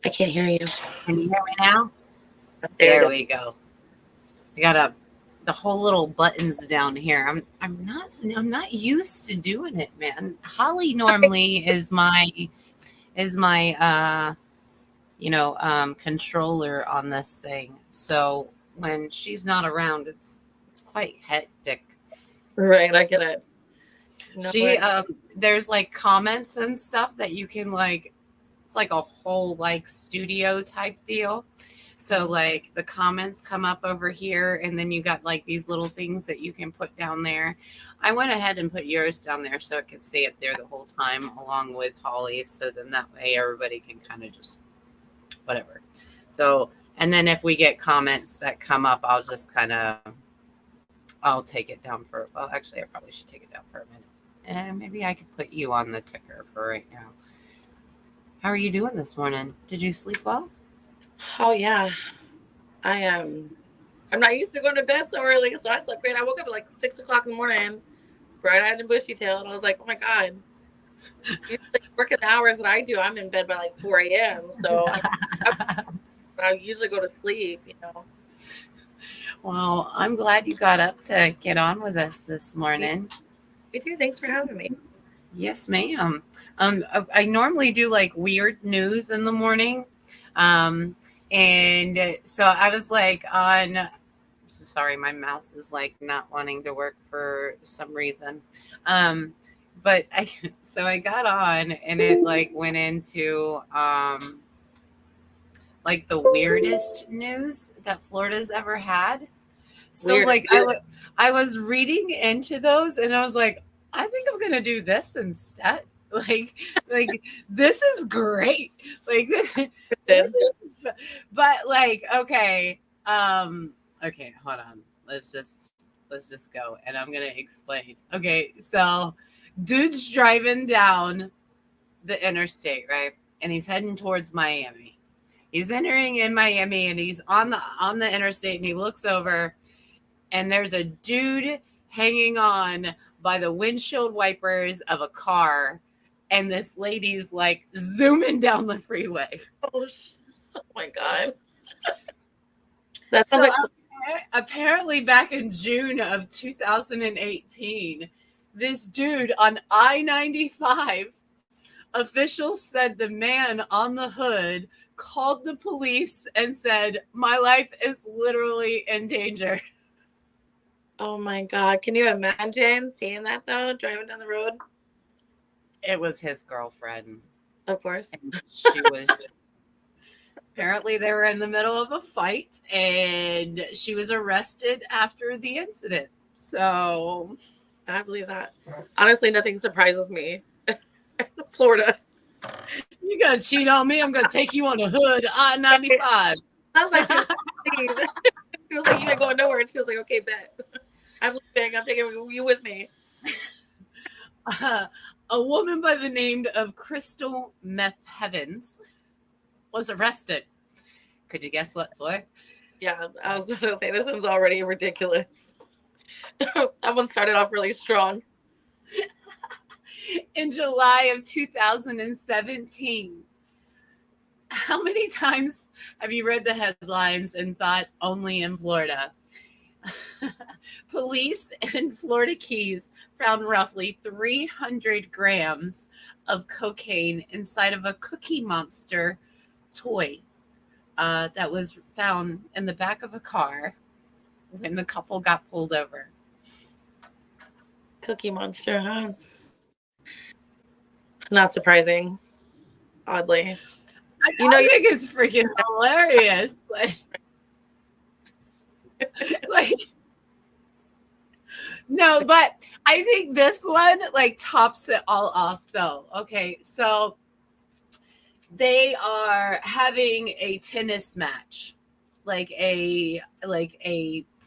I can't hear you. Can you hear me now? There We go. I got the whole little buttons down here. I'm not used to doing it, man. Holly normally is my controller on this thing. So when she's not around, it's quite hectic. Right, I get it. No, there's like comments and stuff that you can it's like a whole like studio type deal. So like the comments come up over here and then you got like these little things that you can put down there. I went ahead and put yours down there so it could stay up there the whole time along with Holly's. So then that way everybody can kind of just whatever. So, and then if we get comments that come up, I'll just I'll take it down actually I probably should take it down for a minute. And maybe I could put you on the ticker for right now. How are you doing this morning? Did you sleep well? Oh yeah. I am. I'm not used to going to bed so early, so I slept great. I woke up at like 6 o'clock in the morning, bright-eyed and bushy-tailed. I was like, oh my God. You're working the hours that I do. I'm in bed by like 4 a.m. So I usually go to sleep, Well, I'm glad you got up to get on with us this morning. You too. Thanks for having me. Yes, ma'am. I normally do like weird news in the morning. And so I was like sorry, my mouse is like not wanting to work for some reason. But I got on and it like went into like the weirdest news that Florida's ever had. So like I was reading into those and I was like, I think I'm gonna do this instead. Like this is great. Like this is, but like okay, hold on. Let's just go and I'm gonna explain. Okay, so dude's driving down the interstate, right? And he's heading towards Miami. He's entering in Miami and he's on the interstate and he looks over and there's a dude hanging on by the windshield wipers of a car and this lady's like zooming down the freeway. Oh my God. That sounds apparently back in June of 2018, this dude on I-95, officials said the man on the hood called the police and said, my life is literally in danger. Oh my God. Can you imagine seeing that though, driving down the road? It was his girlfriend. Of course. And she was apparently they were in the middle of a fight and she was arrested after the incident. So I believe that. Honestly, nothing surprises me. Florida. You gonna cheat on me? I'm gonna take you on the hood, I-95. Sounds like she was like, you ain't going nowhere. And she was like, okay, bet. I'm leaving. I'm taking you with me. A woman by the name of Crystal Meth Heavens was arrested. Could you guess what for? Yeah, I was going to say, this one's already ridiculous. That one started off really strong. In July of 2017. How many times have you read the headlines and thought only in Florida? Police in Florida Keys found roughly 300 grams of cocaine inside of a Cookie Monster toy that was found in the back of a car when the couple got pulled over. Cookie Monster, huh? Not surprising, oddly. I think it's freaking hilarious. Like, no, but I think this one like tops it all off though. Okay, so they are having a tennis match, like a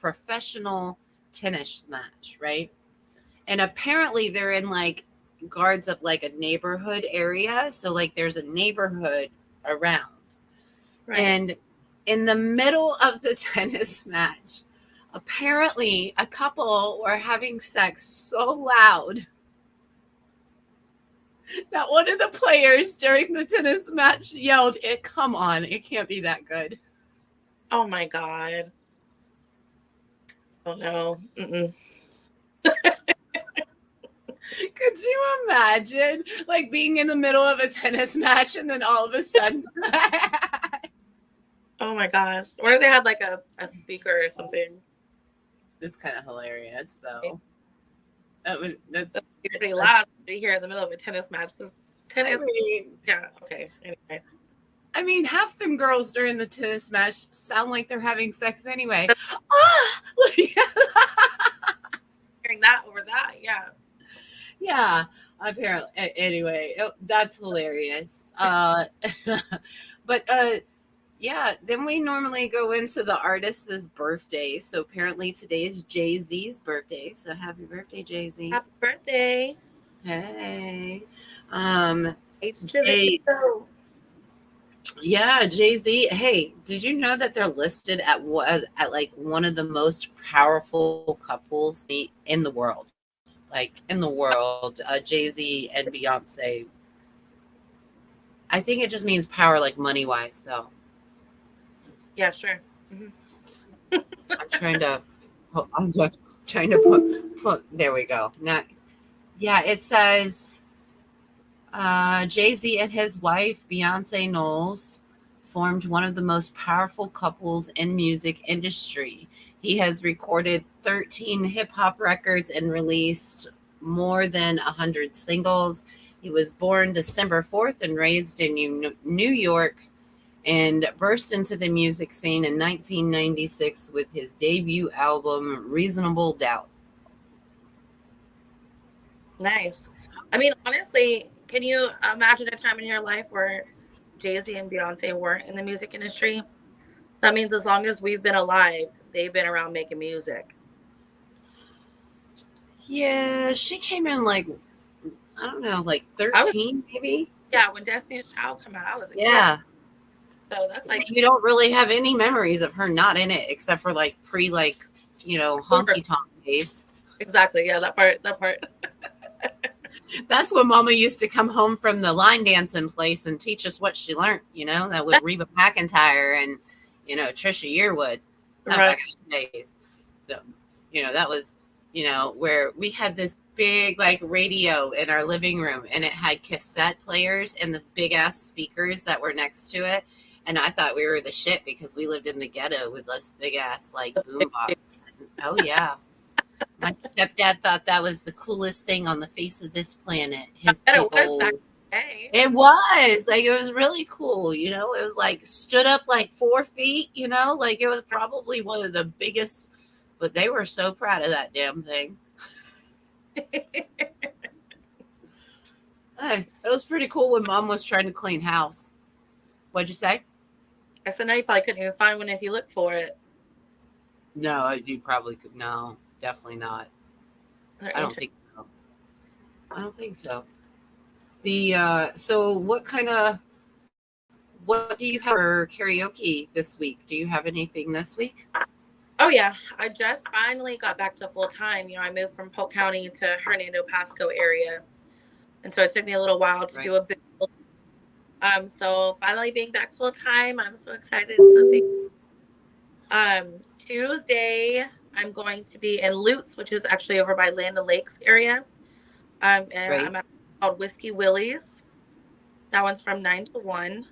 professional tennis match, right? And apparently they're in like guards of like a neighborhood area. So like there's a neighborhood around. Right. And in the middle of the tennis match, apparently a couple were having sex so loud that one of the players during the tennis match yelled, "It come on, it can't be that good." Oh my God. Oh no. Mm-mm. Could you imagine like being in the middle of a tennis match and then all of a sudden Oh my gosh. What if they had like a speaker or something? it's kind of hilarious though. That's Pretty loud to hear in the middle of a tennis match. Tennis. I mean, yeah. Okay. Anyway. I mean, half them girls during the tennis match sound like they're having sex anyway. Ah! Hearing that over that. Yeah. Yeah. Apparently. Anyway, that's hilarious. But yeah, then we normally go into the artist's birthday. So apparently today is Jay-Z's birthday. So happy birthday, Jay-Z. Happy birthday. Hey. H2. Yeah, Jay-Z. Hey, did you know that they're listed at like one of the most powerful couples in the world? Like in the world, Jay-Z and Beyonce. I think it just means power, like money-wise, though. Yeah, sure. I'm trying to put there we go. Now, yeah, it says Jay-Z and his wife, Beyonce Knowles, formed one of the most powerful couples in music industry. He has recorded 13 hip-hop records and released more than 100 singles. He was born December 4th and raised in New York and burst into the music scene in 1996 with his debut album, Reasonable Doubt. Nice. I mean, honestly, can you imagine a time in your life where Jay-Z and Beyonce weren't in the music industry? That means as long as we've been alive, they've been around making music. Yeah, she came in like, I don't know, like 13 maybe? Yeah, when Destiny's Child came out, I was a kid. So that's like, you don't really have any memories of her not in it except for like honky tonk days. Exactly. Yeah, that part. That's when Mama used to come home from the line dancing place and teach us what she learned, that with Reba McEntire and, Trisha Yearwood. Right. Days. So, that was, where we had this big like radio in our living room and it had cassette players and the big ass speakers that were next to it. And I thought we were the shit because we lived in the ghetto with this big ass like boombox. Oh yeah. My stepdad thought that was the coolest thing on the face of this planet. It was like, it was really cool. It was like stood up like 4 feet, like it was probably one of the biggest, but they were so proud of that damn thing. Hey, it was pretty cool when Mom was trying to clean house. What'd you say? I said, no, you probably couldn't even find one if you looked for it. No, you probably could. No, definitely not. I don't think so. So what do you have for karaoke this week? Do you have anything this week? Oh yeah, I just finally got back to full time. I moved from Polk County to Hernando Pasco area, and so it took me a little while to do a big. So finally being back full time, I'm so excited. Tuesday I'm going to be in Lutz, which is actually over by Land O'Lakes area. And I'm at called Whiskey Willie's. That one's from 9 to 1.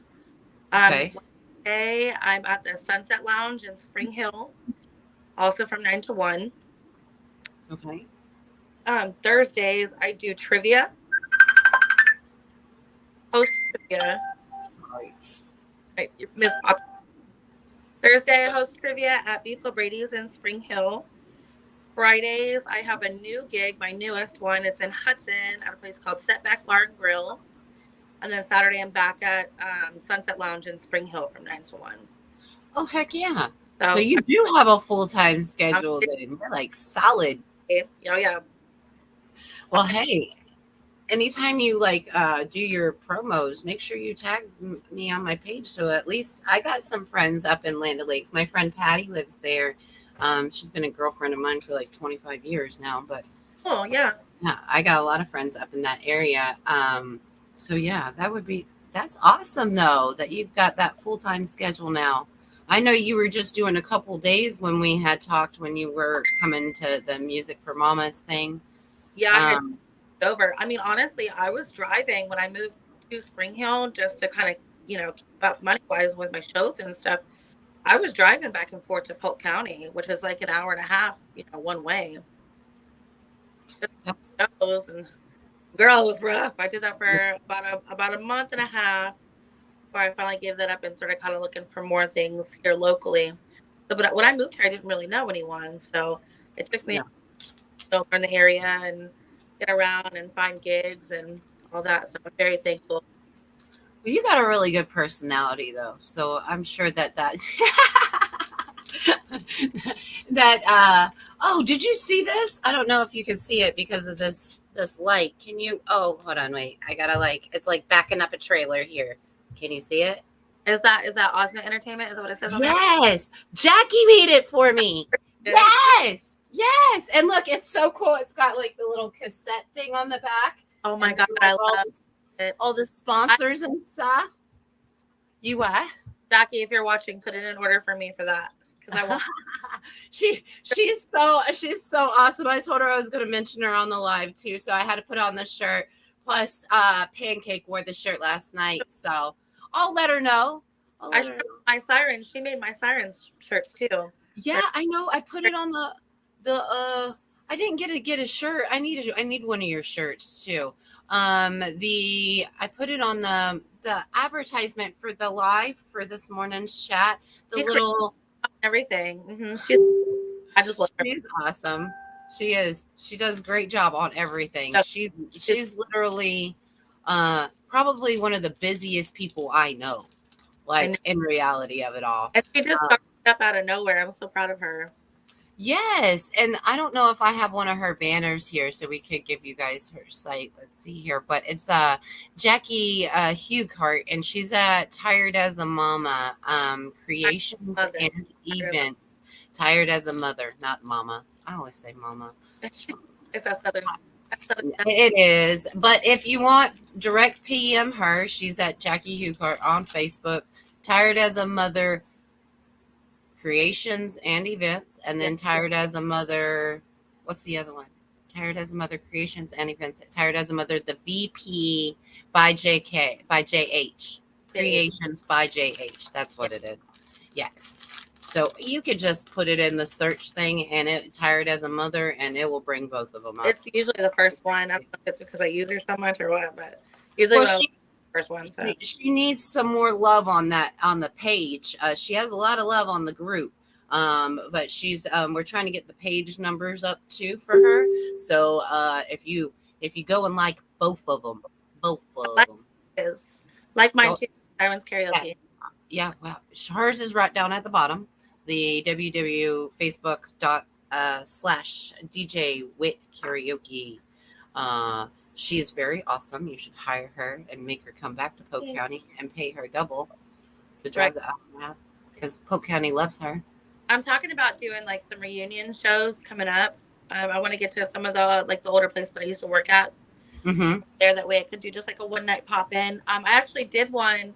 Okay. Wednesday, I'm at the Sunset Lounge in Spring Hill, also from 9 to 1. Okay. Thursdays, I do trivia. Host trivia. Right. Miss Pop. Thursday, I host trivia at Beef O'Brady's in Spring Hill. Fridays, I have a new gig, my newest one. It's in Hudson at a place called Setback Bar and Grill. And then Saturday, I'm back at Sunset Lounge in Spring Hill from 9 to 1. Oh, heck yeah. So you do have a full-time schedule then. You're like solid. Oh, yeah. Well, hey, anytime you do your promos, make sure you tag me on my page. So at least I got some friends up in Land O'Lakes. My friend Patty lives there. She's been a girlfriend of mine for like 25 years now. But oh yeah, Yeah, I got a lot of friends up in that area. So yeah, that's awesome though that you've got that full-time schedule now. I know you were just doing a couple days when we had talked when you were coming to the Music for Mamas thing. Yeah, I had Um, over. I mean, honestly, I was driving when I moved to Spring Hill just to kind of, keep up money wise with my shows and stuff. I was driving back and forth to Polk County, which is like an hour and a half, one way. that's Shows and girl, it was rough. I did that for about a month and a half before I finally gave that up and started kind of looking for more things here locally. So, but when I moved here, I didn't really know anyone, so it took me yeah. to learn the area and get around and find gigs and all that. So I'm very thankful. Well, you got a really good personality though, so I'm sure that that oh, did you see this? I don't know if you can see it because of this light. Can you? Oh, hold on, wait. I gotta it's like backing up a trailer here. Can you see it? Is that Osment Entertainment? Is that what it says on there? Yes, Jackie made it for me. Yeah. Yes, yes. And look, it's so cool. It's got like the little cassette thing on the back. Oh my And God, then, I like, love it. all the sponsors and stuff. You what? Jackie, if you're watching, put it in order for me for that because I want. She's so awesome. I told her I was going to mention her on the live too, so I had to put on the shirt. Plus, Pancake wore the shirt last night, so I'll let her know. I showed my sirens. She made my sirens shirts too. Yeah, I know. I put it on the. I didn't get a shirt. I need one of your shirts too. I put it on the advertisement for the live for this morning's chat. The little everything. I just love her. She's awesome. She is. She does a great job on everything. She's literally probably one of the busiest people I know. Like in reality of it all. And she just started up out of nowhere. I'm so proud of her. Yes, and I don't know if I have one of her banners here, so we could give you guys her site. Let's see here, but it's Jackie Hugart, and she's at Tired as a Mama Creations and Events. Tired as a Mother, not Mama. I always say Mama. It's a southern. It is, but if you want direct PM her, she's at Jackie Hugart on Facebook. Tired as a Mother Creations and Events, and then Tired as a Mother. What's the other one? Tired as a Mother Creations and Events. Tired as a Mother, the VP by JH. Creations by JH. That's what it is. Yes. So you could just put it in the search thing and it Tired as a Mother, and it will bring both of them up. It's usually the first one. I don't know if it's because I use her so much or what, but usually first one. So she needs some more love on the page. She has a lot of love on the group. But she's we're trying to get the page numbers up too for her. So if you go and like both of them is like mine too. Sirens Karaoke. Yes. Yeah, well, hers is right down at the bottom. The www.facebook.com/DJ Whit Karaoke. She is very awesome. You should hire her and make her come back to Polk County and pay her double to drive the album out because Polk County loves her. I'm talking about doing like some reunion shows coming up. I want to get to some of the older places that I used to work at. Mm-hmm. There, that way I could do just like a one night pop in. I actually did one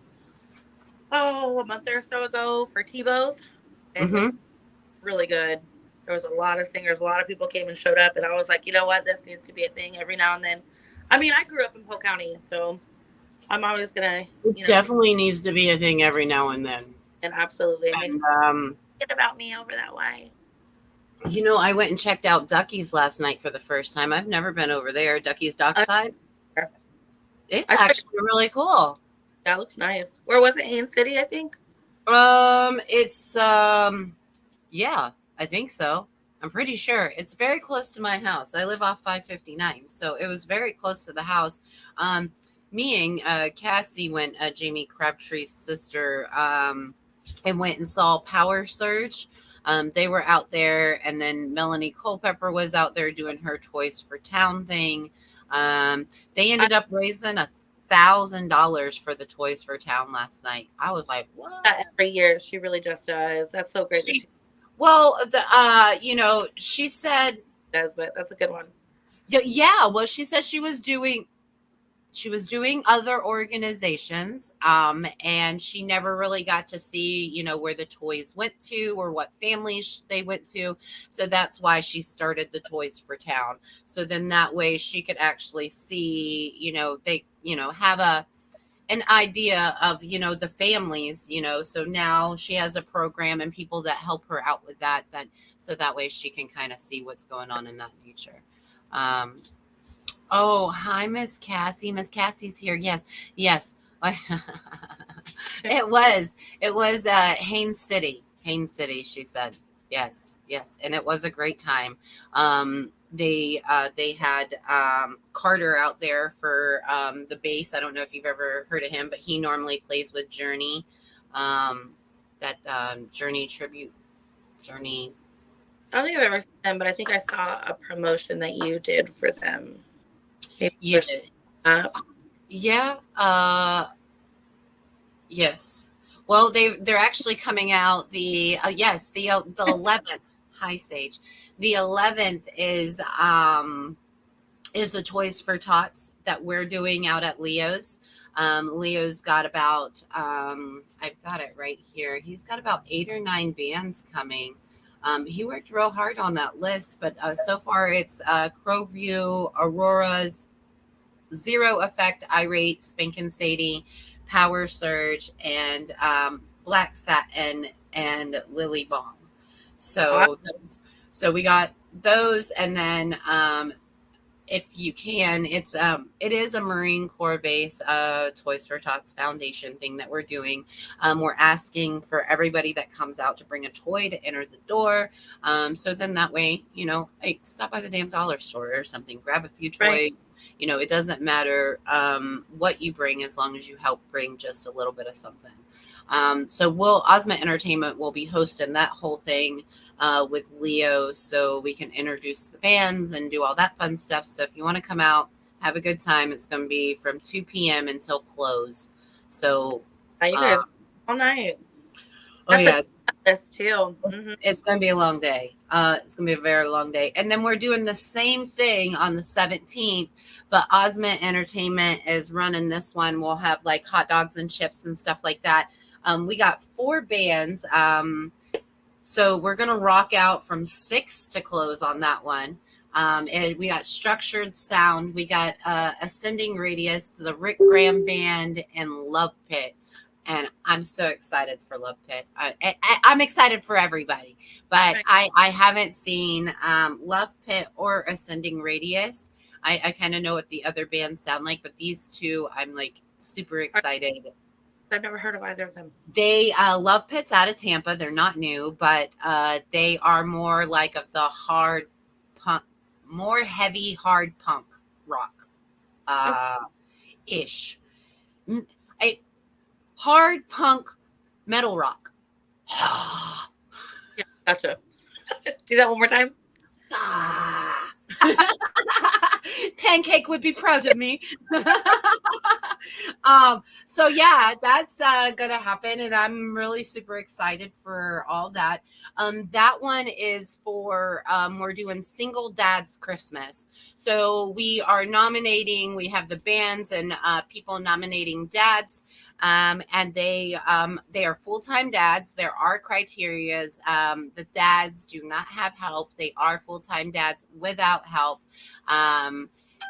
a month or so ago for Tebow's. And really good. There was a lot of singers, a lot of people came and showed up, and I was like, you know what, this needs to be a thing every now and then. I mean, I grew up in Polk County, so I'm always gonna. It definitely needs to be a thing every now and then. And absolutely, and, get about me over that way. I went and checked out Ducky's last night for the first time. I've never been over there. Ducky's Dockside. It's actually really cool. That looks nice. Where was it? Haines City, I think. It's yeah, I think so. I'm pretty sure it's very close to my house. I live off 559, so it was very close to the house. Me and Cassie went, Jamie Crabtree's sister, and went and saw Power Surge. They were out there, and then Melanie Culpepper was out there doing her Toys for Town thing. They ended up raising $1,000 for the Toys for Town last night. I was like, what? Every year, she really just does. That's so great. She said does, but that's a good one. Yeah, well, she says she was doing other organizations, and she never really got to see, where the toys went to or what families they went to. So that's why she started the Toys for Town. So then that way she could actually see, they, have an idea of, the families, so now she has a program and people that help her out with that, so that way she can kind of see what's going on in that nature. um Oh, hi, Miss Cassie. Miss Cassie's here. Yes, yes. It was Haines City, she said. Yes, yes. And it was a great time. They had Carter out there for the bass. I don't know if you've ever heard of him, but he normally plays with Journey. That Journey tribute Journey. I don't think I've ever seen them, but I think I saw a promotion that you did for them. Maybe Yeah. up. Yeah. Yes. Well, they're actually coming out the 11th. Hi, Sage. The 11th is the Toys for Tots that we're doing out at Leo's. Leo's got about I've got it right here. He's got about 8 or 9 bands coming. He worked real hard on that list, but so far it's Crowview, Aurora's, Zero Effect, Irate, Spankin' Sadie, Power Surge, and Black Satin and Lily Bomb. So, so we got those, and then if you can, it is a Marine Corps base Toys for Tots Foundation thing that we're doing. We're asking for everybody that comes out to bring a toy to enter the door. So then that way, hey, stop by the damn dollar store or something, grab a few toys. Right. It doesn't matter what you bring as long as you help bring just a little bit of something. So Osment Entertainment will be hosting that whole thing with Leo, so we can introduce the bands and do all that fun stuff. So if you want to come out, have a good time, it's going to be from 2 p.m. until close. So you guys all night. That's too. Mm-hmm. It's going to be a long day. It's going to be a very long day. And then we're doing the same thing on the 17th, but Osment Entertainment is running this one. We'll have like hot dogs and chips and stuff like that. We got 4 bands. So we're going to rock out from 6 to close on that one. And we got Structured Sound. We got Ascending Radius, the Rick Graham Band, and Love Pit. And I'm so excited for Love Pit. I'm excited for everybody. But right. I haven't seen Love Pit or Ascending Radius. I kind of know what the other bands sound like. But these two, I'm like super excited. I've never heard of either of them. They Love Pit's out of Tampa. They're not new, but they are more like of the hard punk, more heavy hard punk rock ish. Hard punk metal rock. Yeah, gotcha. Do that one more time. Pancake would be proud of me. So yeah, that's gonna happen, and I'm really super excited for all that. That one is for we're doing Single Dad's Christmas. So we are nominating, we have the bands and people nominating dads, and they are full-time dads. There are criterias. The dads do not have help. They are full-time dads without help.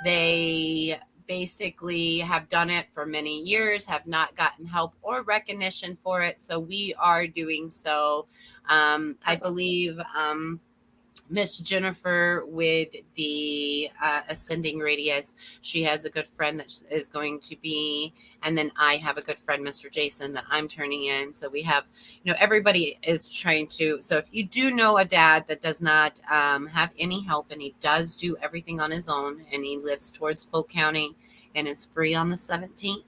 They basically have done it for many years, have not gotten help or recognition for it. So we are doing so. I believe Miss Jennifer with the Ascending Radius, she has a good friend that is going to be, and then I have a good friend, Mr. Jason, that I'm turning in. So we have, everybody is trying to. So if you do know a dad that does not have any help, and he does do everything on his own, and he lives towards Polk County and is free on the 17th,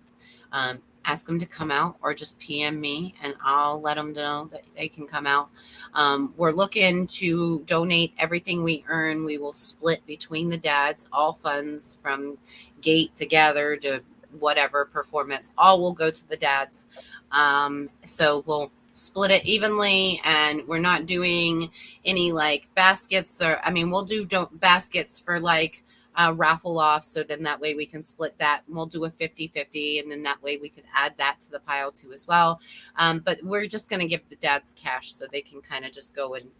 ask them to come out, or just PM me and I'll let them know that they can come out. We're looking to donate everything we earn. We will split between the dads, all funds from gate to gather to whatever performance, all will go to the dads. So we'll split it evenly, and we're not doing any like baskets, or we'll do baskets for like raffle off. So then that way we can split that. And we'll do a 50-50. And then that way we could add that to the pile too as well. But we're just going to give the dads cash so they can kind of just go and,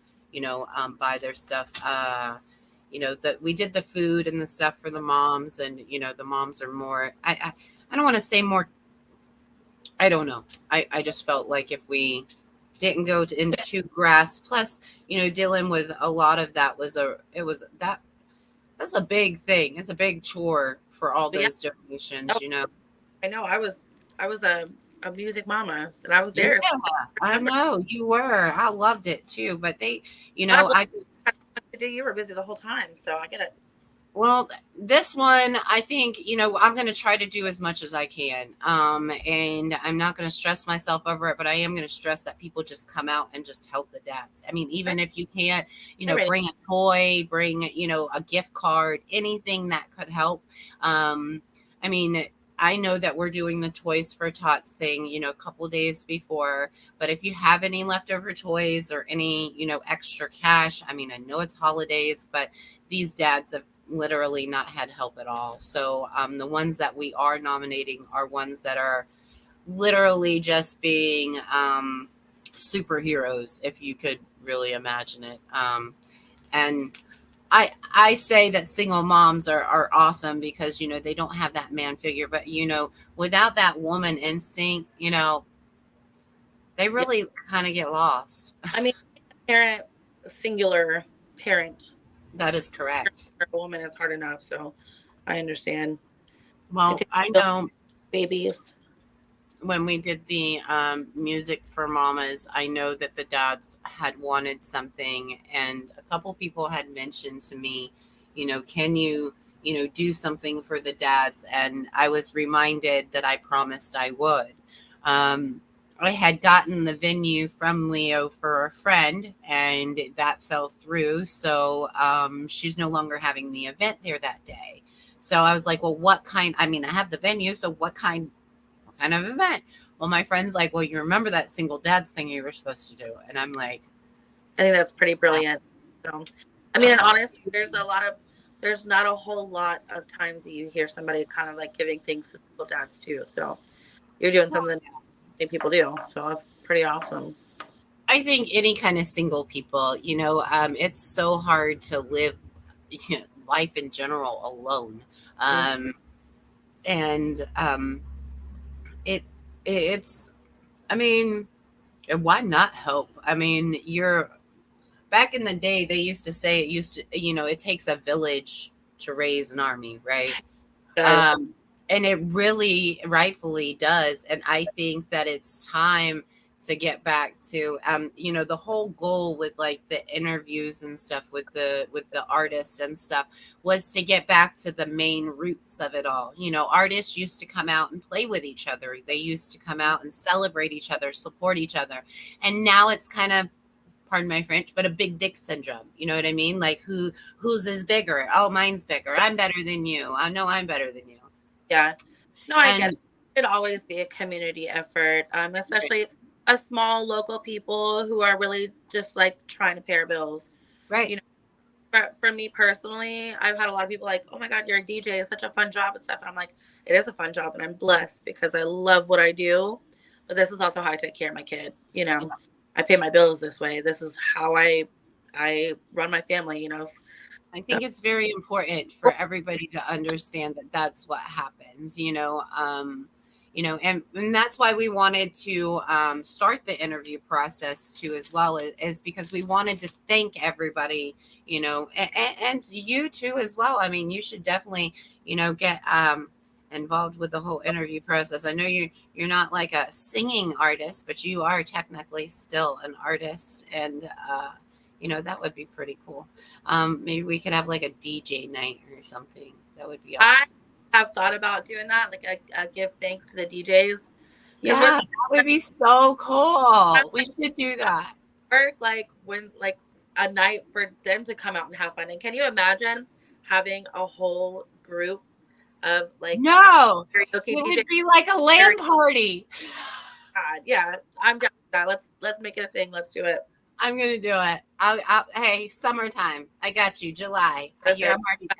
buy their stuff. That we did the food and the stuff for the moms, and, the moms are more, I don't want to say more. I don't know. I just felt like if we didn't go into grass, plus, dealing with a lot of that that's a big thing. It's a big chore for all those donations, I know. I was a music mama, and I was there. Yeah, I know you were. I loved it too. But they, you were busy the whole time, so I get it. Well, this one, I think, I'm going to try to do as much as I can. And I'm not going to stress myself over it, but I am going to stress that people just come out and just help the dads. I mean, even if you can't, bring a toy, bring, a gift card, anything that could help. I mean, I know that we're doing the Toys for Tots thing, a couple days before, but if you have any leftover toys or any, extra cash, I mean, I know it's holidays, but these dads have literally not had help at all. So the ones that we are nominating are ones that are literally just being superheroes, if you could really imagine it. And I say that single moms are awesome because, they don't have that man figure, but, without that woman instinct, they really kind of get lost. I mean, singular parent. That is correct. For a woman is hard enough, so I understand. Well, I know babies. When we did the music for mamas, I know that the dads had wanted something, and a couple people had mentioned to me, can you, do something for the dads? And I was reminded that I promised I would. I had gotten the venue from Leo for a friend, and that fell through. So she's no longer having the event there that day. So I was like, well, I have the venue. So what kind of event? Well, my friend's like, well, you remember that single dads thing you were supposed to do? And I'm like, I think that's pretty brilliant. So, I mean, and honestly, there's not a whole lot of times that you hear somebody kind of like giving things to single dads too. So you're doing something people do, so that's pretty awesome. I think any kind of single people, it's so hard to live life in general alone, and it's I mean, why not help? I mean, back in the day they used to say it takes a village to raise an army, right? And it really rightfully does. And I think that it's time to get back to, the whole goal with like the interviews and stuff with the artists and stuff was to get back to the main roots of it all. Artists used to come out and play with each other. They used to come out and celebrate each other, support each other. And now it's kind of, pardon my French, but a big dick syndrome. You know what I mean? Like whose is bigger? Oh, mine's bigger. I'm better than you. I know I'm better than you. Yeah. No, I guess it should always be a community effort, especially a small local people who are really just like trying to pay our bills. Right. For me personally, I've had a lot of people like, oh my God, you're a DJ. It's such a fun job and stuff. And I'm like, it is a fun job and I'm blessed because I love what I do. But this is also how I take care of my kid. I pay my bills this way. This is how I run my family, I think it's very important for everybody to understand that that's what happens, and that's why we wanted to start the interview process too, as well as because we wanted to thank everybody, and you too as well. I mean, you should definitely, get involved with the whole interview process. I know you're not like a singing artist, but you are technically still an artist, and that would be pretty cool. Maybe we could have like a DJ night or something. That would be awesome. I have thought about doing that, like a give thanks to the DJs. Yeah, that would be so cool. We should do that. Or like a night for them to come out and have fun. And can you imagine having a whole group of like it would be like a LAN party. God, yeah, I'm down with that. Let's make it a thing. Let's do it. I'm gonna do it. Hey, summertime. I got you. July. I'm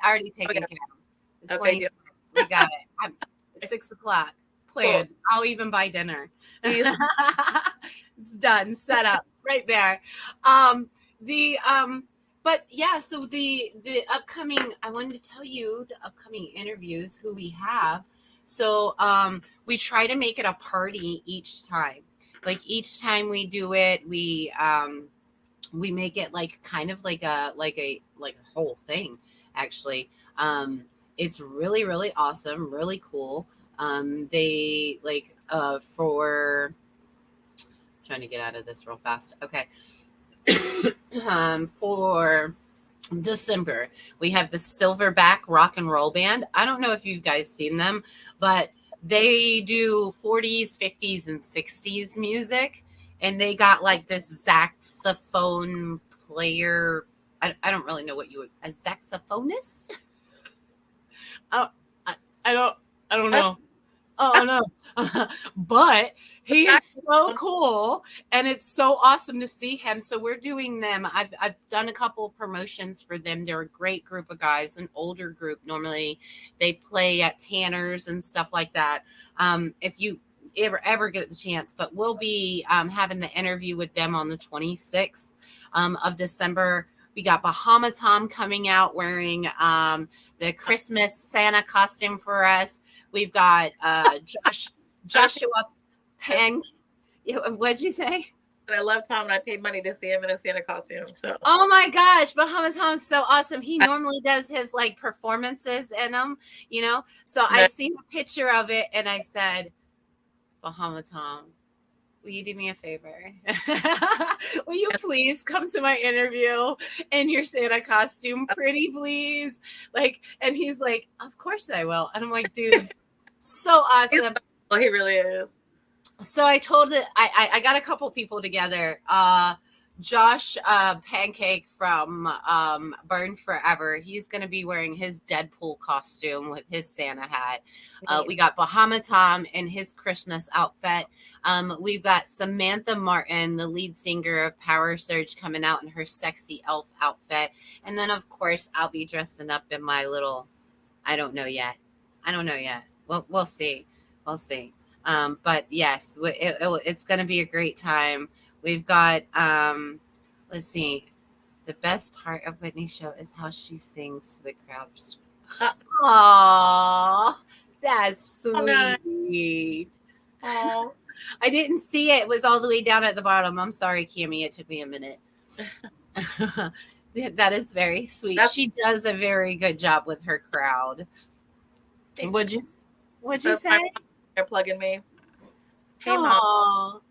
already taken care of. The 26th. We got it. I'm 6:00. Planned. Cool. I'll even buy dinner. It's done. Set up right there. But yeah, so the upcoming, I wanted to tell you the upcoming interviews, who we have. So we try to make it a party each time. Like each time we do it, we make it like kind of like a whole thing, actually. It's really, really awesome, really cool. They like for trying to get out of this real fast. Okay. For December, we have the Silverback Rock and Roll Band. I don't know if you guys seen them, but they do 40s, 50s, and 60s music, and they got like this saxophone player. I don't really know what a saxophonist. I don't know. Oh no. But he is so cool, and it's so awesome to see him. So we're doing them. I've done a couple of promotions for them. They're a great group of guys, an older group. Normally they play at Tanner's and stuff like that. If you ever get the chance, but we'll be having the interview with them on the 26th of December. We got Bahama Tom coming out wearing the Christmas Santa costume for us. We've got Joshua Peng. What'd you say? I love Tom, and I paid money to see him in a Santa costume. So, oh my gosh, Bahama Tom's so awesome. He normally does his like performances in them, So I seen a picture of it, and I said, Bahama Tom, will you do me a favor? Will you please come to my interview in your Santa costume, pretty please? Like, and he's like, of course I will. And I'm like, dude, so awesome. Well, he really is. So I told it, I got a couple people together. Josh Pancake from Burn Forever. He's going to be wearing his Deadpool costume with his Santa hat. We got Bahama Tom in his Christmas outfit. We've got Samantha Martin, the lead singer of Power Surge, coming out in her sexy elf outfit. And then, of course, I'll be dressing up in my little, I don't know yet. We'll see. But yes, it's going to be a great time. We've got, let's see, the best part of Whitney's show is how she sings to the crowd. Aww, that's sweet. Oh, I didn't see it. It was all the way down at the bottom. I'm sorry, Cammie. It took me a minute. That is very sweet. She does a very good job with her crowd. What'd you say? They're plugging me. Hey, Mom.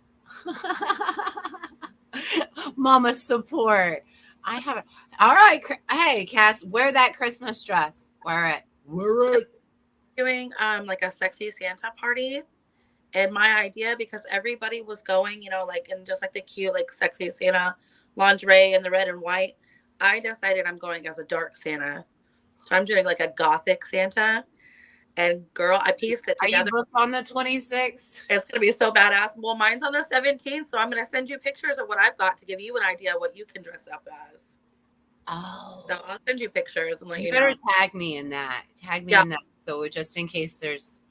Mama support. I have it. All right. Hey, Cass, wear that Christmas dress. Wear it. Doing like a sexy Santa party. And my idea, because everybody was going, like in just like the cute, like sexy Santa lingerie in the red and white, I decided I'm going as a dark Santa. So I'm doing like a gothic Santa. And girl, I pieced it together. Are you booked on the 26th? It's gonna be so badass. Well, mine's on the 17th, so I'm gonna send you pictures of what I've got to give you an idea of what you can dress up as. Oh, so I'll send you pictures and let you better know. Tag me in that. In that. So just in case there's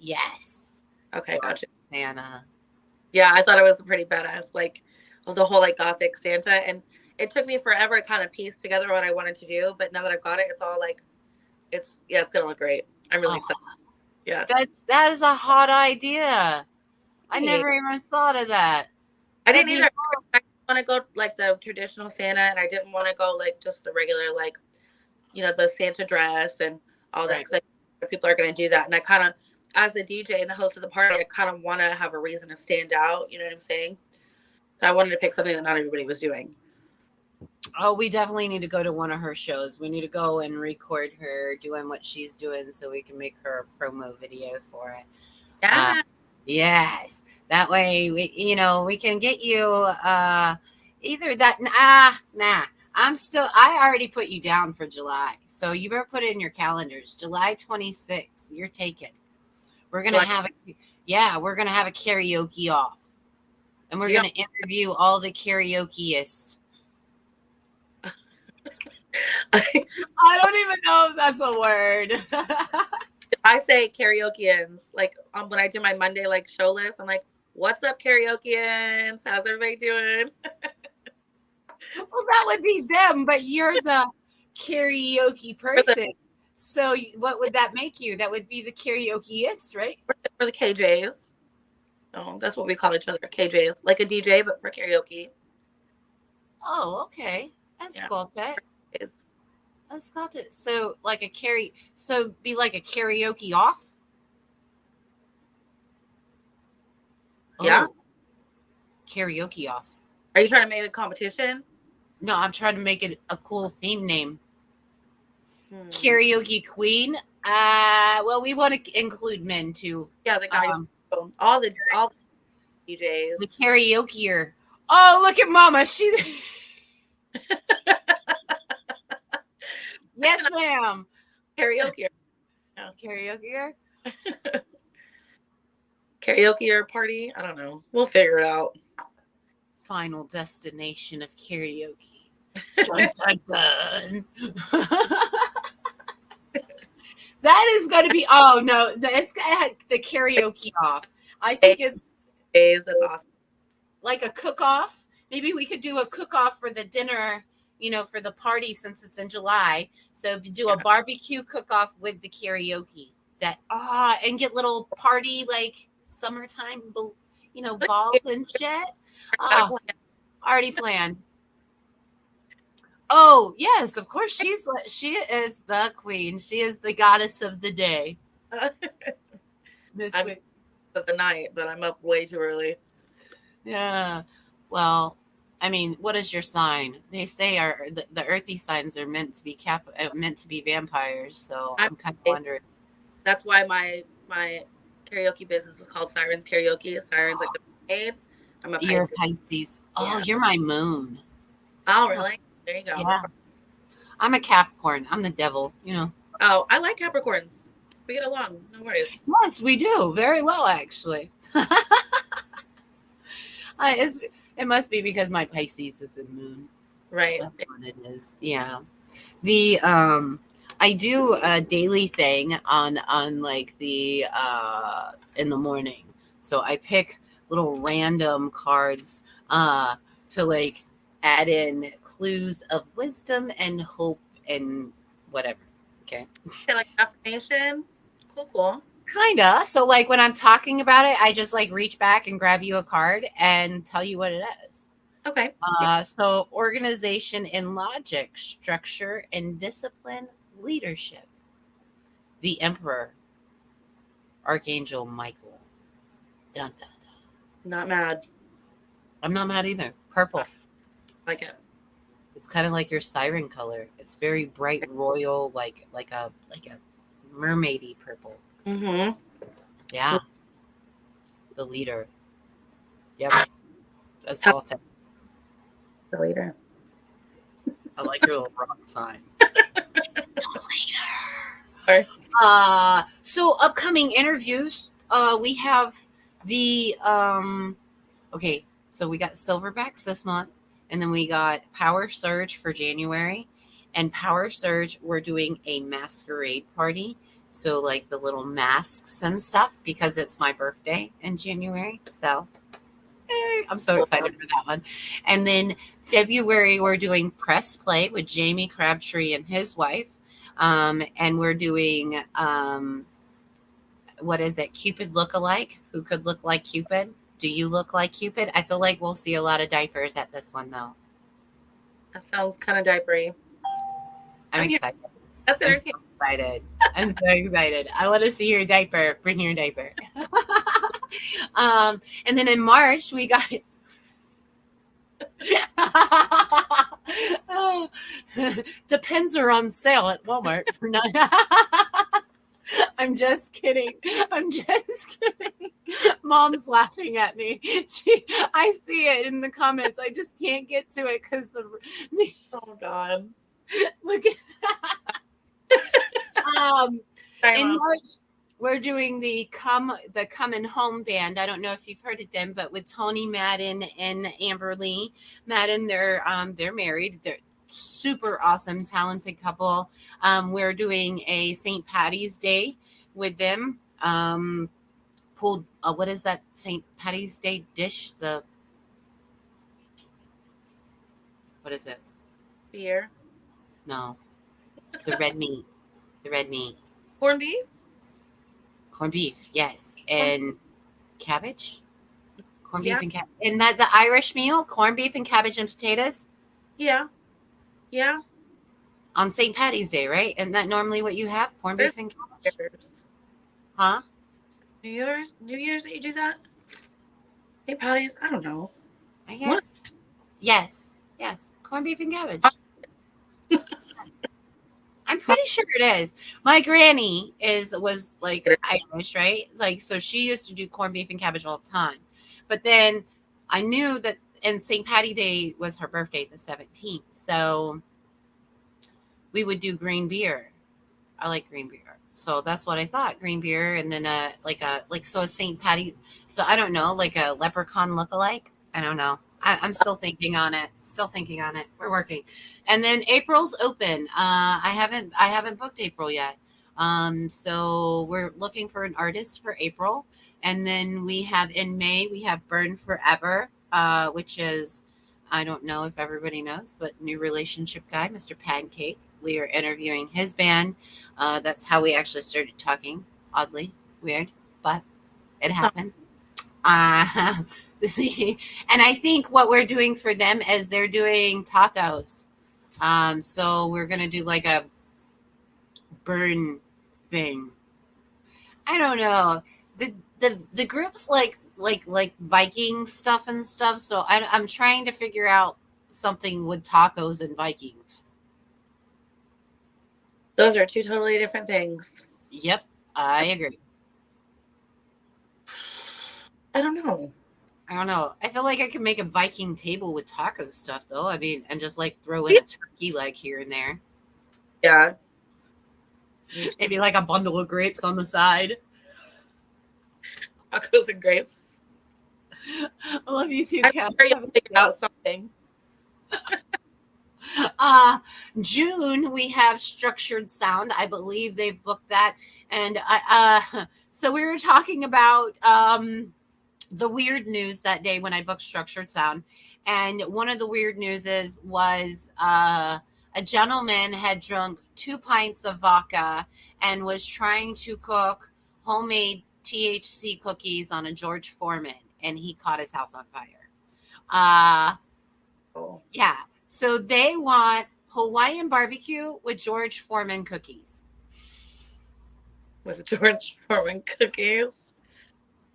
Okay, gotcha. Santa. Yeah, I thought it was pretty badass. Like it was a whole like gothic Santa, and it took me forever to kind of piece together what I wanted to do. But now that I've got it, it's all like it's gonna look great. I'm really excited. Yeah, that is a hot idea. I never even thought of that. I didn't either. I want to go like the traditional Santa, and I didn't want to go like just the regular like, the Santa dress and all that. Because people are going to do that, and I kind of, as a DJ and the host of the party, I kind of want to have a reason to stand out. You know what I'm saying? So I wanted to pick something that not everybody was doing. Oh, we definitely need to go to one of her shows. We need to go and record her doing what she's doing so we can make her a promo video for it. Yeah. Yes. That way we can get you either that. Nah. I already put you down for July. So you better put it in your calendars. July 26th. You're taken. We're going to have a karaoke off. And we're going to interview all the karaokeist. I don't even know if that's a word. I say karaokeans. Like when I do my Monday like show list, I'm like, "What's up, karaokeans? How's everybody doing?" Well, that would be them, but you're the karaoke person. So what would that make you? That would be the karaokeist, right? For the KJs. So that's what we call each other, KJs, like a DJ, but for karaoke. Oh, okay. That's got it. That's got it. So like be like a karaoke off. Yeah. Oh, karaoke off. Are you trying to make a competition? No, I'm trying to make it a cool theme name. Karaoke queen. Well, we want to include men too. Yeah, the guys, all the DJs. The karaokeer. Oh, look at Mama. She's yes, ma'am. Karaoke. Yeah. Karaoke. Karaoke party. I don't know. We'll figure it out. Final destination of karaoke. Dun, dun, dun. That is going to be. Oh no, it's the karaoke off. I think it's that's awesome. Like a cook-off. Maybe we could do a cook-off for the dinner. For the party since it's in July. So do a barbecue cook-off with the karaoke. And get little party like summertime, balls and shit. Already planned. Oh yes, of course she is the queen. She is the goddess of the day. I'm of the night, but I'm up way too early. Yeah. Well, I mean, what is your sign? They say the earthy signs are meant to be vampires. So I'm kind of wondering. That's why my karaoke business is called Sirens Karaoke. Sirens like the maid. I'm a Pisces. You're a Pisces. Oh, yeah. You're my moon. Oh, really? There you go. Yeah. I'm a Capricorn. I'm the devil. Oh, I like Capricorns. We get along. No worries. Yes, we do very well, actually. It must be because my Pisces is in moon. Right. That's what it is. Yeah. I do a daily thing on like the in the morning. So I pick little random cards to like add in clues of wisdom and hope and whatever. Okay. Like affirmation. Cool. Kinda. So like when I'm talking about it, I just like reach back and grab you a card and tell you what it is. Okay. So organization and logic, structure and discipline, leadership. The Emperor, Archangel Michael. Dun, dun, dun. Not mad. I'm not mad either. Purple. Like it. It's kind of like your siren color. It's very bright, royal, like a mermaidy purple. Mm-hmm. Yeah. The leader. Yep. That's all. The leader. I like your little rock sign. The leader. So upcoming interviews. We have the okay. So we got Silverbacks this month, and then we got Power Surge for January, and Power Surge we're doing a masquerade party. So like the little masks and stuff because it's my birthday in January. So I'm so excited for that one. And then February, we're doing Press Play with Jamie Crabtree and his wife. And we're doing, what is it? Cupid Lookalike. Who could look like Cupid? Do you look like Cupid? I feel like we'll see a lot of diapers at this one, though. That sounds kind of diapery. I'm excited. That's entertaining. I'm so excited. I want to see your diaper. Bring your diaper. And then in March, we got Depends are on sale at Walmart for $9. I'm just kidding. Mom's laughing at me. I see it in the comments. I just can't get to it because oh God. Look at in March, we're doing the Comin' Home Band. I don't know if you've heard of them, but with Tony Madden and Amber Lee Madden, they're married. They're super awesome, talented couple. We're doing a St. Patty's Day with them. Pulled what is that St. Patty's Day dish? What is it? Beer. No, the red meat. The red meat. Corned beef. Corned beef, yes, and cabbage. Corned Yeah. beef and cabbage. Isn't that the Irish meal? Corned beef and cabbage and potatoes. Yeah. Yeah. On St. Patty's Day, right? Isn't that normally what you have? Corned beef and cabbage? Year's. Huh? New Year's that you do that? St. Patty's? I don't know. What? Yes. Corned beef and cabbage. I'm pretty sure it is. My granny was like Irish, right? Like, so she used to do corned beef and cabbage all the time. But then I knew that, and St. Patty Day was her birthday, the 17th. So we would do green beer. I like green beer. So that's what I thought, green beer. And then so a St. Patty. So I don't know, like a leprechaun lookalike. I don't know. I'm still thinking on it. We're working. And then April's open. I haven't booked April yet. So we're looking for an artist for April. And then we have in May, we have Burn Forever, which is, I don't know if everybody knows, but new relationship guy, Mr. Pancake. We are interviewing his band. That's how we actually started talking. Oddly weird, but it happened. And I think what we're doing for them is they're doing tacos. So we're gonna do like a burn thing. I don't know. The group's like Viking stuff and stuff. So I'm trying to figure out something with tacos and Vikings. Those are two totally different things. Yep, I agree. I don't know. I feel like I could make a Viking table with taco stuff, though. I mean, and just like throw in a turkey leg here and there. Yeah. Maybe like a bundle of grapes on the side. Tacos and grapes. I love you too, Kat. I'm sure you'll figure out something. June, we have Structured Sound. I believe they've booked that. And so we were talking about the weird news that day when I booked Structured Sound. And one of the weird newses was a gentleman had drunk 2 pints of vodka and was trying to cook homemade THC cookies on a George Foreman, and he caught his house on fire. Yeah. So they want Hawaiian barbecue with George Foreman cookies. With George Foreman cookies?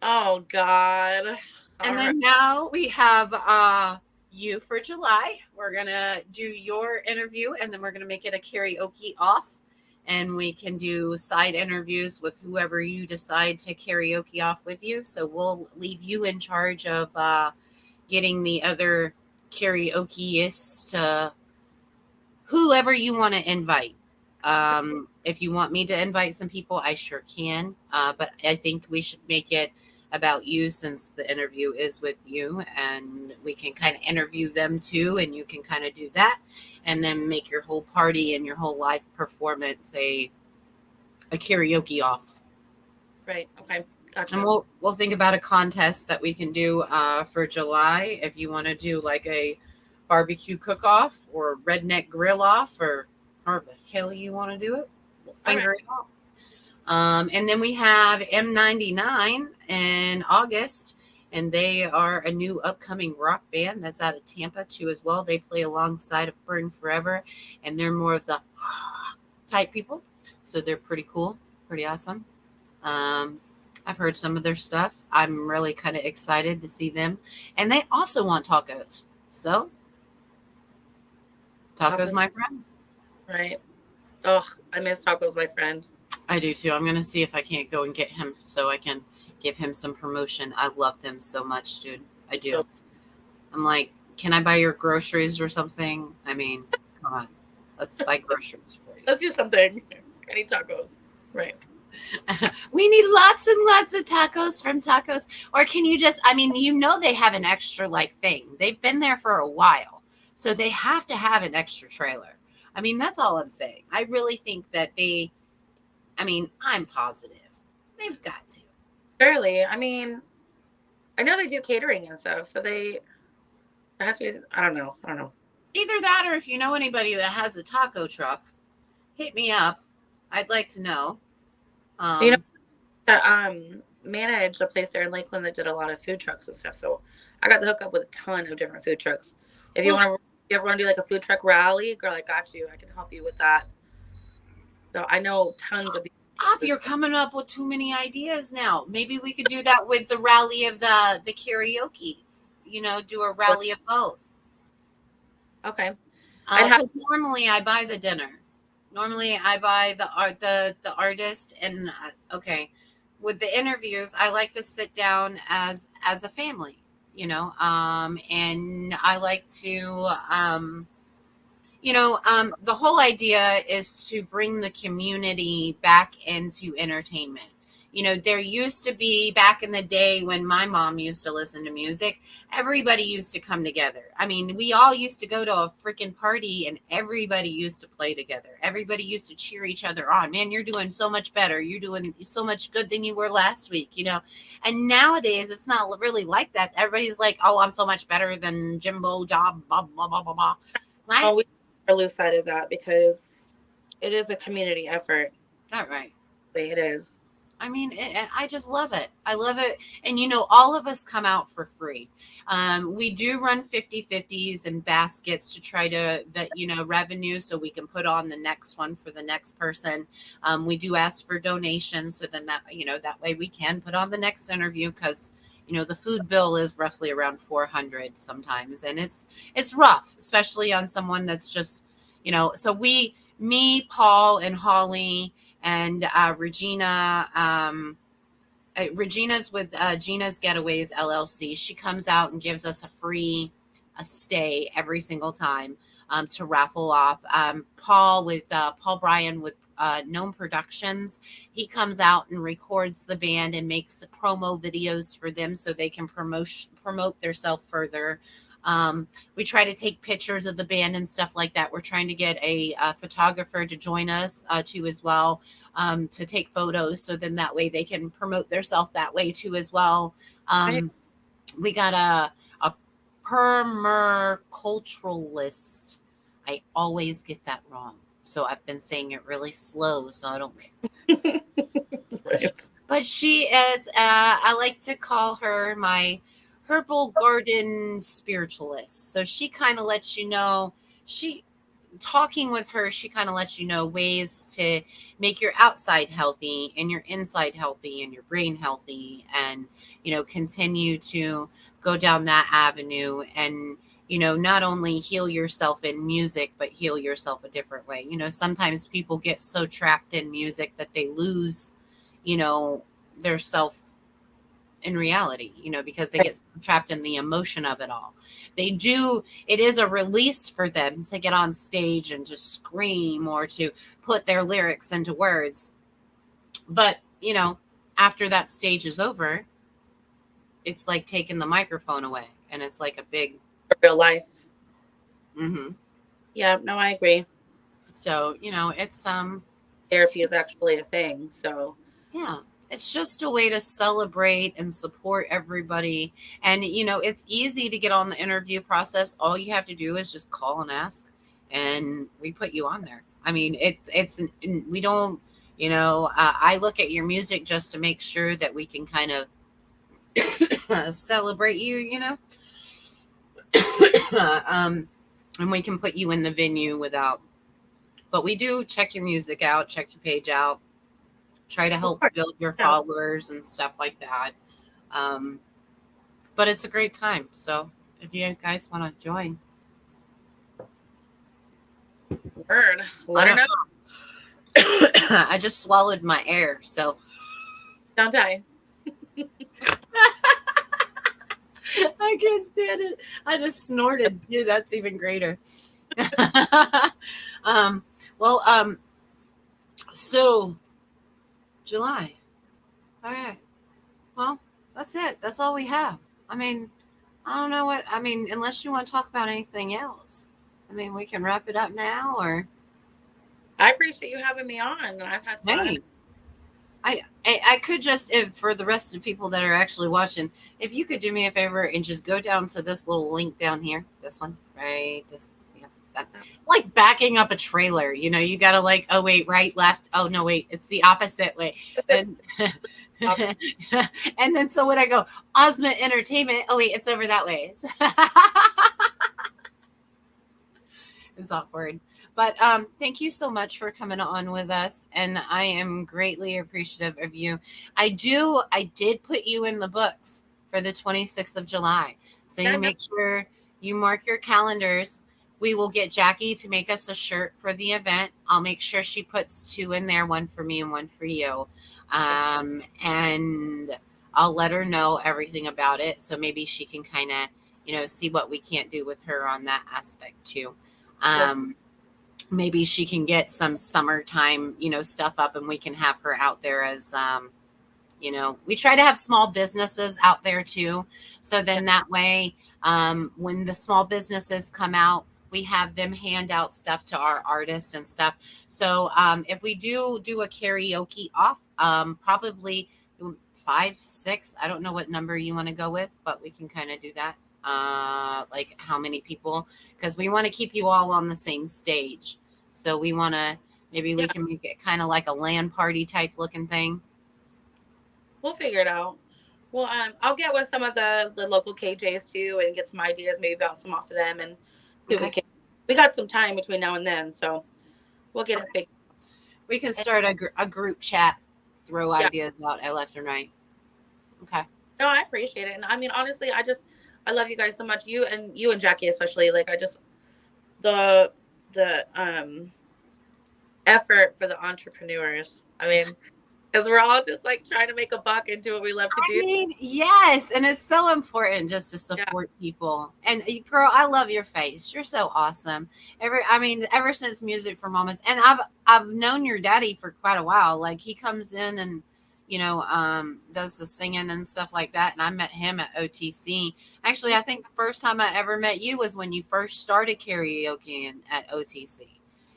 Oh, God. And then now we have you for July. We're going to do your interview, and then we're going to make it a karaoke off. And we can do side interviews with whoever you decide to karaoke off with you. So we'll leave you in charge of getting the other karaokeists to whoever you want to invite. If you want me to invite some people, I sure can. But I think we should make it about you, since the interview is with you, and we can kind of interview them too, and you can kind of do that, and then make your whole party and your whole live performance a karaoke off. Right. Okay. Gotcha. And we'll think about a contest that we can do for July, if you want to do like a barbecue cook-off or redneck grill-off, or however the hell you want to do it. We'll figure it out. And then we have M99 in August, and they are a new upcoming rock band that's out of Tampa too as well. They play alongside of Burn Forever, and they're more of the type people, so they're pretty cool, pretty awesome. I've heard some of their stuff. I'm really kind of excited to see them, and they also want tacos. So tacos, my friend. Right. Oh, I miss tacos, my friend. I do too. I'm going to see if I can't go and get him so I can give him some promotion. I love them so much, dude. I do. Oh. I'm like, can I buy your groceries or something? I mean, come on. Let's buy groceries for you. Let's do something. I need tacos. Right. We need lots and lots of tacos from Tacos. Or can you just, I mean, you know they have an extra like thing. They've been there for a while. So they have to have an extra trailer. I mean, that's all I'm saying. I really think that I'm positive. They've got to. Surely. I mean, I know they do catering and stuff, so there has to be. I don't know. Either that, or if you know anybody that has a taco truck, hit me up. I'd like to know. You know, managed a place there in Lakeland that did a lot of food trucks and stuff. So I got the hook up with a ton of different food trucks. If you Well, ever want to do like a food truck rally, girl, I got you. I can help you with that. So I know tons of people. you're coming up with too many ideas now. Maybe we could do that with the rally of the karaoke. Do a rally of both. Okay. Because normally I buy the dinner. Normally I buy the artist, and okay, with the interviews I like to sit down as a family, and I like to the whole idea is to bring the community back into entertainment. There used to be, back in the day when my mom used to listen to music, everybody used to come together. I mean, we all used to go to a freaking party and everybody used to play together. Everybody used to cheer each other on. Man, you're doing so much better. You're doing so much good than you were last week, And nowadays, it's not really like that. Everybody's like, oh, I'm so much better than Jimbo Job, blah, blah, blah, blah, blah. We lose sight of that because it is a community effort. Not right. It is. I mean, I just love it. I love it. And, all of us come out for free. We do run 50/50s and baskets to try to, revenue so we can put on the next one for the next person. We do ask for donations. So then that way we can put on the next interview because, the food bill is roughly around $400 sometimes. And it's rough, especially on someone that's just, so me, Paul, and Holly, and Regina. Regina's with Gina's Getaways LLC. She comes out and gives us a stay every single time to raffle off. Paul Bryan with Gnome Productions. He comes out and records the band and makes promo videos for them so they can promote themselves further. We try to take pictures of the band and stuff like that. We're trying to get a photographer to join us too as well, to take photos. So then that way they can promote themselves that way too as well. We got a permaculturalist. I always get that wrong. So I've been saying it really slow so I don't. Right. But she is, I like to call her my herbal garden spiritualist. So she kind of lets you know, talking with her, she kind of lets you know ways to make your outside healthy and your inside healthy and your brain healthy, and continue to go down that avenue and not only heal yourself in music but heal yourself a different way. Sometimes people get so trapped in music that they lose their self in reality, because they get trapped in the emotion of it all. It is a release for them to get on stage and just scream or to put their lyrics into words. But, after that stage is over, it's like taking the microphone away and it's like a big real life. Mm-hmm. Yeah, no, I agree. So, it's therapy is actually a thing. So yeah. It's just a way to celebrate and support everybody. And, it's easy to get on the interview process. All you have to do is just call and ask, and we put you on there. I mean, we don't, I look at your music just to make sure that we can kind of celebrate you, and we can put you in the venue but we do check your music out, check your page out. Try to help build your followers and stuff like that. But it's a great time. So if you guys want to join. Word. Let her know. I just swallowed my air, so. Don't die. I can't stand it. I just snorted too. That's even greater. So July. All right. Well, that's it. That's all we have. I mean, I don't know what I mean. Unless you want to talk about anything else, I mean, we can wrap it up now. Or I appreciate you having me on. I've had fun. hey, I could just, if for the rest of the people that are actually watching, if you could do me a favor and just go down to this little link down here, this one, right? This, yeah, that, like backing up a trailer. You know, you got to like, oh wait, right, left. Oh no, wait, it's the opposite way. And and then so when I go Osment Entertainment, oh wait, it's over that way. It's awkward. But thank you so much for coming on with us, and I am greatly appreciative of you. I did put you in the books for the 26th of July. So you make sure you mark your calendars. We will get Jackie to make us a shirt for the event. I'll make sure she puts 2 in there, one for me and one for you. And I'll let her know everything about it. So maybe she can kind of, see what we can't do with her on that aspect too. Maybe she can get some summertime, stuff up, and we can have her out there as, we try to have small businesses out there too. So then that way, when the small businesses come out, we have them hand out stuff to our artists and stuff. So if we do a karaoke off, probably 5, 6, I don't know what number you want to go with, but we can kind of do that. Like how many people, because we want to keep you all on the same stage. So we want to, maybe we can make it kind of like a LAN party type looking thing. We'll figure it out. Well, I'll get with some of the local KJs too and get some ideas, maybe bounce them off of them, and we got some time between now and then, so we'll get it figured. We can start a group chat, throw ideas out left and right. Okay. No, I appreciate it, and I mean, honestly, I love you guys so much. You and Jackie especially. Like, I just the effort for the entrepreneurs. I mean, because we're all just like trying to make a buck and do what we love to do. I mean, yes, and it's so important just to support people. And girl, I love your face. You're so awesome. Ever since Music for Mamas, and I've known your daddy for quite a while. Like he comes in and does the singing and stuff like that. And I met him at OTC. Actually, I think the first time I ever met you was when you first started karaoke at OTC.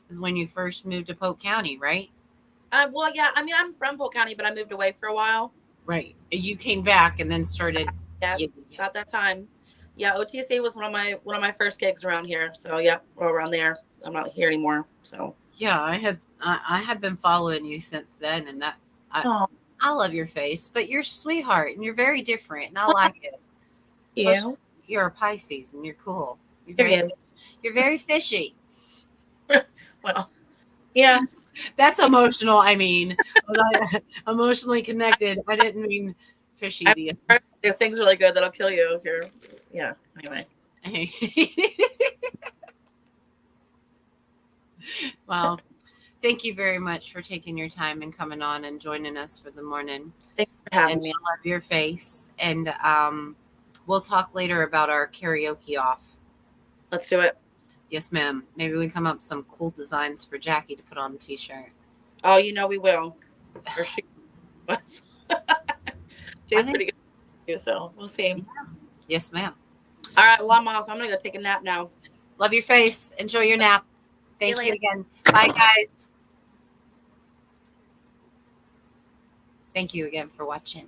Is when you first moved to Polk County, right? Well, yeah. I mean, I'm from Polk County, but I moved away for a while. Right. You came back and then started. Yeah, about that time. Yeah, OTC was one of my first gigs around here. So yeah, we're around there. I'm not here anymore. So yeah, I had been following you since then, and that I love your face, but you're a sweetheart and you're very different, and I like it. Yeah, plus, you're a Pisces and you're cool. You're very fishy. Well, yeah. That's emotional. I mean, emotionally connected. I didn't mean fishy. This thing's really good that'll kill you if you're. Yeah. Anyway. Well, thank you very much for taking your time and coming on and joining us for the morning. Thanks for having me. I love your face, and we'll talk later about our karaoke off. Let's do it. Yes, ma'am. Maybe we come up with some cool designs for Jackie to put on a t-shirt. Oh, we will. Or she was. She's pretty good, so we'll see. Yeah. Yes, ma'am. All right. Well, I'm off. I'm going to go take a nap now. Love your face. Enjoy your nap. Thank you again. Bye, guys. Thank you again for watching.